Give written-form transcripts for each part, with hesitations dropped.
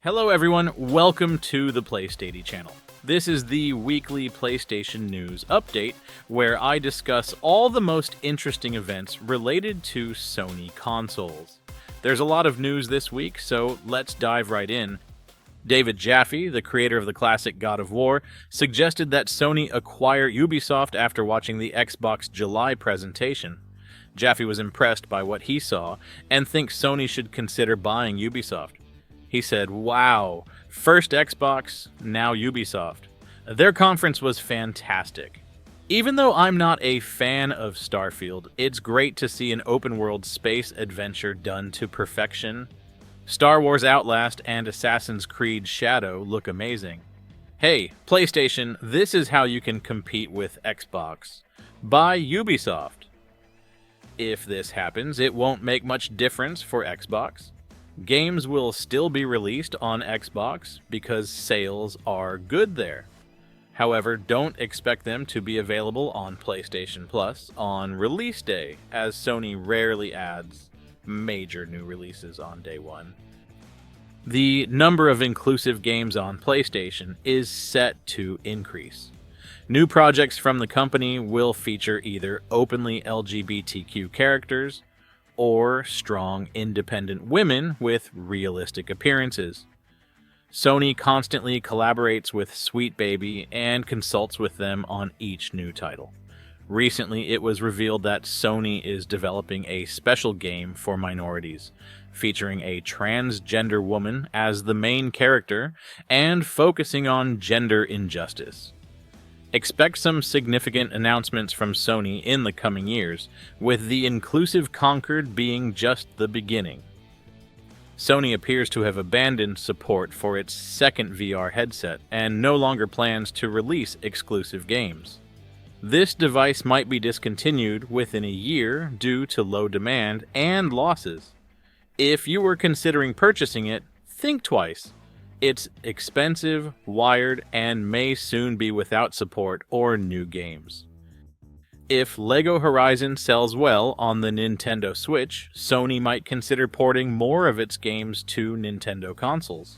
Hello everyone, welcome to the PlayStation channel. This is the weekly PlayStation news update where I discuss all the most interesting events related to Sony consoles. There's a lot of news this week, so let's dive right in. David Jaffe, the creator of the classic God of War, suggested that Sony acquire Ubisoft after watching the Xbox July presentation. Jaffe was impressed by what he saw and thinks Sony should consider buying Ubisoft. He said, "Wow, first Xbox, now Ubisoft." Their conference was fantastic. Even though I'm not a fan of Starfield, it's great to see an open-world space adventure done to perfection. Star Wars Outlast and Assassin's Creed Shadow look amazing. Hey, PlayStation, this is how you can compete with Xbox. Buy Ubisoft. If this happens, it won't make much difference for Xbox. Games will still be released on Xbox because sales are good there. However, don't expect them to be available on PlayStation Plus on release day, as Sony rarely adds major new releases on day one. The number of inclusive games on PlayStation is set to increase. New projects from the company will feature either openly LGBTQ characters, or strong, independent women with realistic appearances. Sony constantly collaborates with Sweet Baby and consults with them on each new title. Recently, it was revealed that Sony is developing a special game for minorities, featuring a transgender woman as the main character and focusing on gender injustice. Expect some significant announcements from Sony in the coming years, with the inclusive Concord being just the beginning. Sony appears to have abandoned support for its second VR headset and no longer plans to release exclusive games. This device might be discontinued within a year due to low demand and losses. If you were considering purchasing it, think twice. It's expensive, wired, and may soon be without support or new games. If LEGO Horizon sells well on the Nintendo Switch, Sony might consider porting more of its games to Nintendo consoles.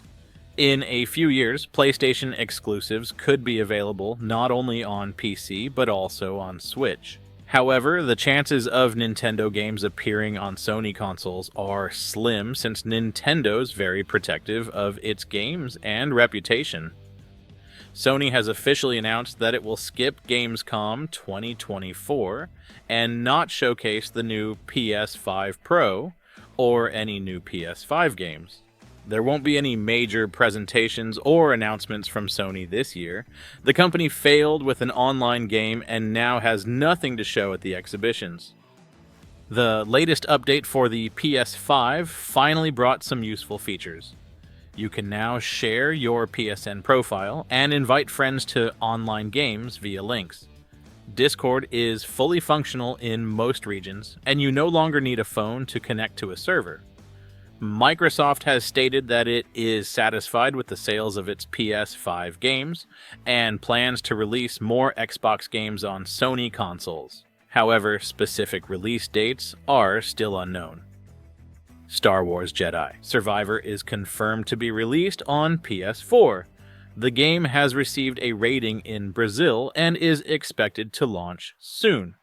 In a few years, PlayStation exclusives could be available not only on PC but also on Switch. However, the chances of Nintendo games appearing on Sony consoles are slim since Nintendo's very protective of its games and reputation. Sony has officially announced that it will skip Gamescom 2024 and not showcase the new PS5 Pro or any new PS5 games. There won't be any major presentations or announcements from Sony this year. The company failed with an online game and now has nothing to show at the exhibitions. The latest update for the PS5 finally brought some useful features. You can now share your PSN profile and invite friends to online games via links. Discord is fully functional in most regions, and you no longer need a phone to connect to a server. Microsoft has stated that it is satisfied with the sales of its PS5 games and plans to release more Xbox games on Sony consoles. However, specific release dates are still unknown. Star Wars Jedi Survivor is confirmed to be released on PS4. The game has received a rating in Brazil and is expected to launch soon.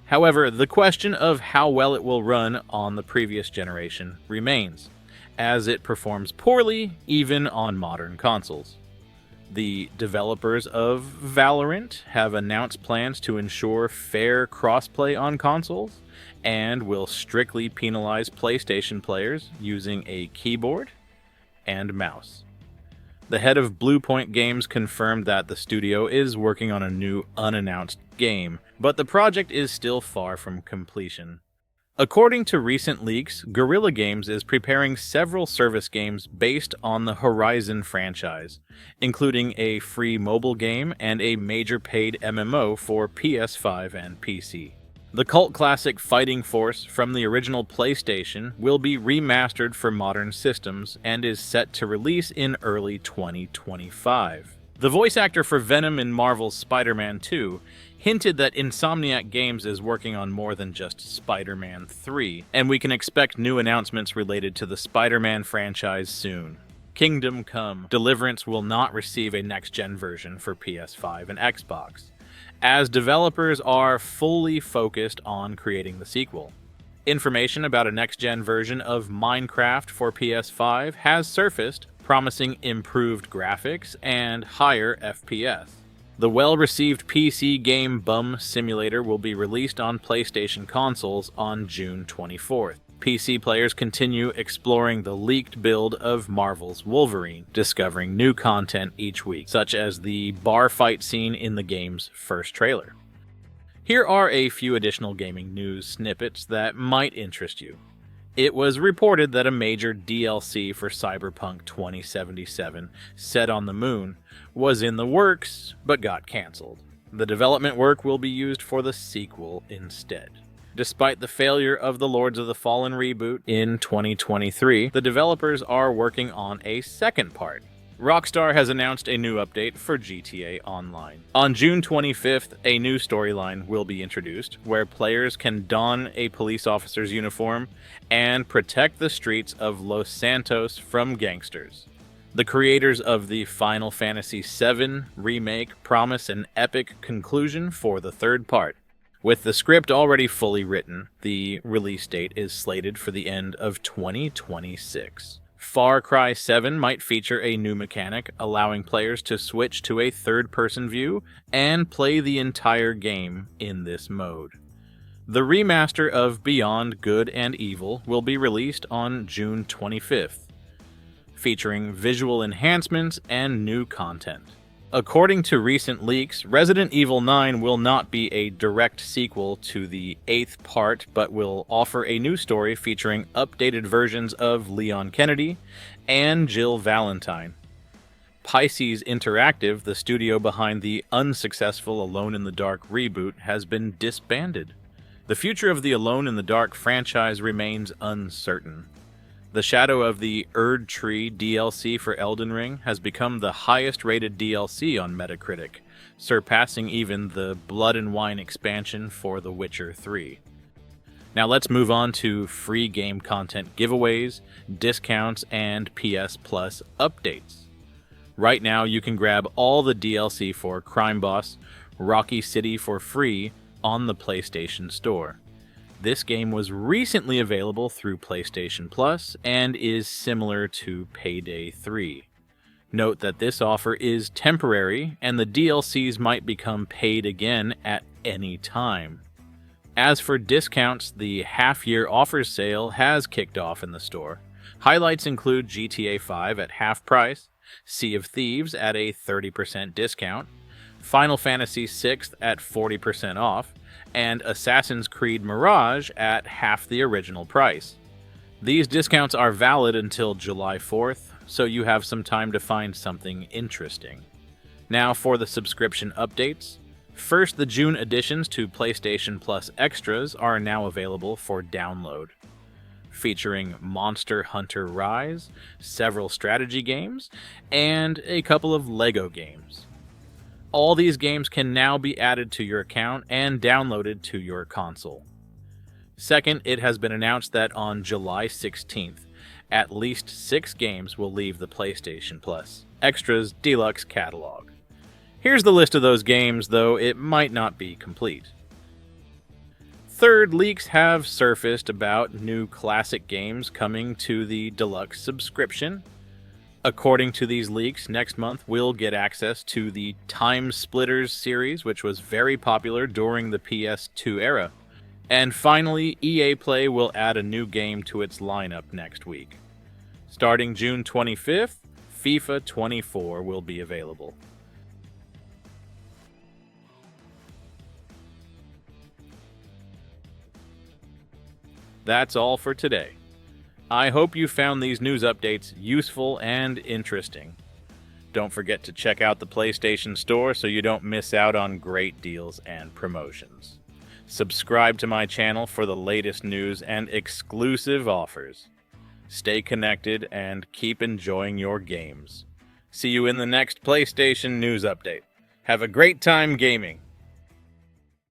However, the question of how well it will run on the previous generation remains, as it performs poorly even on modern consoles. The developers of Valorant have announced plans to ensure fair crossplay on consoles, and will strictly penalize PlayStation players using a keyboard and mouse. The head of Bluepoint Games confirmed that the studio is working on a new unannounced game, but the project is still far from completion. According to recent leaks, Guerrilla Games is preparing several service games based on the Horizon franchise, including a free mobile game and a major paid MMO for PS5 and PC. The cult classic Fighting Force from the original PlayStation will be remastered for modern systems and is set to release in early 2025. The voice actor for Venom in Marvel's Spider-Man 2 hinted that Insomniac Games is working on more than just Spider-Man 3, and we can expect new announcements related to the Spider-Man franchise soon. Kingdom Come: Deliverance will not receive a next-gen version for PS5 and Xbox, as developers are fully focused on creating the sequel. Information about a next-gen version of Minecraft for PS5 has surfaced, promising improved graphics and higher FPS. The well-received PC game Bum Simulator will be released on PlayStation consoles on June 24th. PC players continue exploring the leaked build of Marvel's Wolverine, discovering new content each week, such as the bar fight scene in the game's first trailer. Here are a few additional gaming news snippets that might interest you. It was reported that a major DLC for Cyberpunk 2077, set on the moon, was in the works, but got cancelled. The development work will be used for the sequel instead. Despite the failure of the Lords of the Fallen reboot in 2023, the developers are working on a second part. Rockstar has announced a new update for GTA Online. On June 25th, a new storyline will be introduced, where players can don a police officer's uniform and protect the streets of Los Santos from gangsters. The creators of the Final Fantasy VII Remake promise an epic conclusion for the third part. With the script already fully written, the release date is slated for the end of 2026. Far Cry 7 might feature a new mechanic, allowing players to switch to a third-person view and play the entire game in this mode. The remaster of Beyond Good and Evil will be released on June 25th, featuring visual enhancements and new content. According to recent leaks, Resident Evil 9 will not be a direct sequel to the 8th part, but will offer a new story featuring updated versions of Leon Kennedy and Jill Valentine. Pisces Interactive, the studio behind the unsuccessful Alone in the Dark reboot, has been disbanded. The future of the Alone in the Dark franchise remains uncertain. The Shadow of the Erd Tree DLC for Elden Ring has become the highest-rated DLC on Metacritic, surpassing even the Blood and Wine expansion for The Witcher 3. Now let's move on to free game content giveaways, discounts, and PS Plus updates. Right now, you can grab all the DLC for Crime Boss, Rocky City for free on the PlayStation Store. This game was recently available through PlayStation Plus and is similar to Payday 3. Note that this offer is temporary and the DLCs might become paid again at any time. As for discounts, the half-year offers sale has kicked off in the store. Highlights include GTA 5 at half price, Sea of Thieves at a 30% discount, Final Fantasy VI at 40% off, and Assassin's Creed Mirage at half the original price. These discounts are valid until July 4th, so you have some time to find something interesting. Now for the subscription updates. First, the June additions to PlayStation Plus Extras are now available for download, featuring Monster Hunter Rise, several strategy games, and a couple of LEGO games. All these games can now be added to your account and downloaded to your console. Second, it has been announced that on July 16th, at least 6 games will leave the PlayStation Plus Extras Deluxe catalog. Here's the list of those games, though it might not be complete. Third, leaks have surfaced about new classic games coming to the Deluxe subscription. According to these leaks, next month we'll get access to the Time Splitters series, which was very popular during the PS2 era. And finally, EA Play will add a new game to its lineup next week. Starting June 25th, FIFA 24 will be available. That's all for today. I hope you found these news updates useful and interesting. Don't forget to check out the PlayStation Store so you don't miss out on great deals and promotions. Subscribe to my channel for the latest news and exclusive offers. Stay connected and keep enjoying your games. See you in the next PlayStation news update. Have a great time gaming.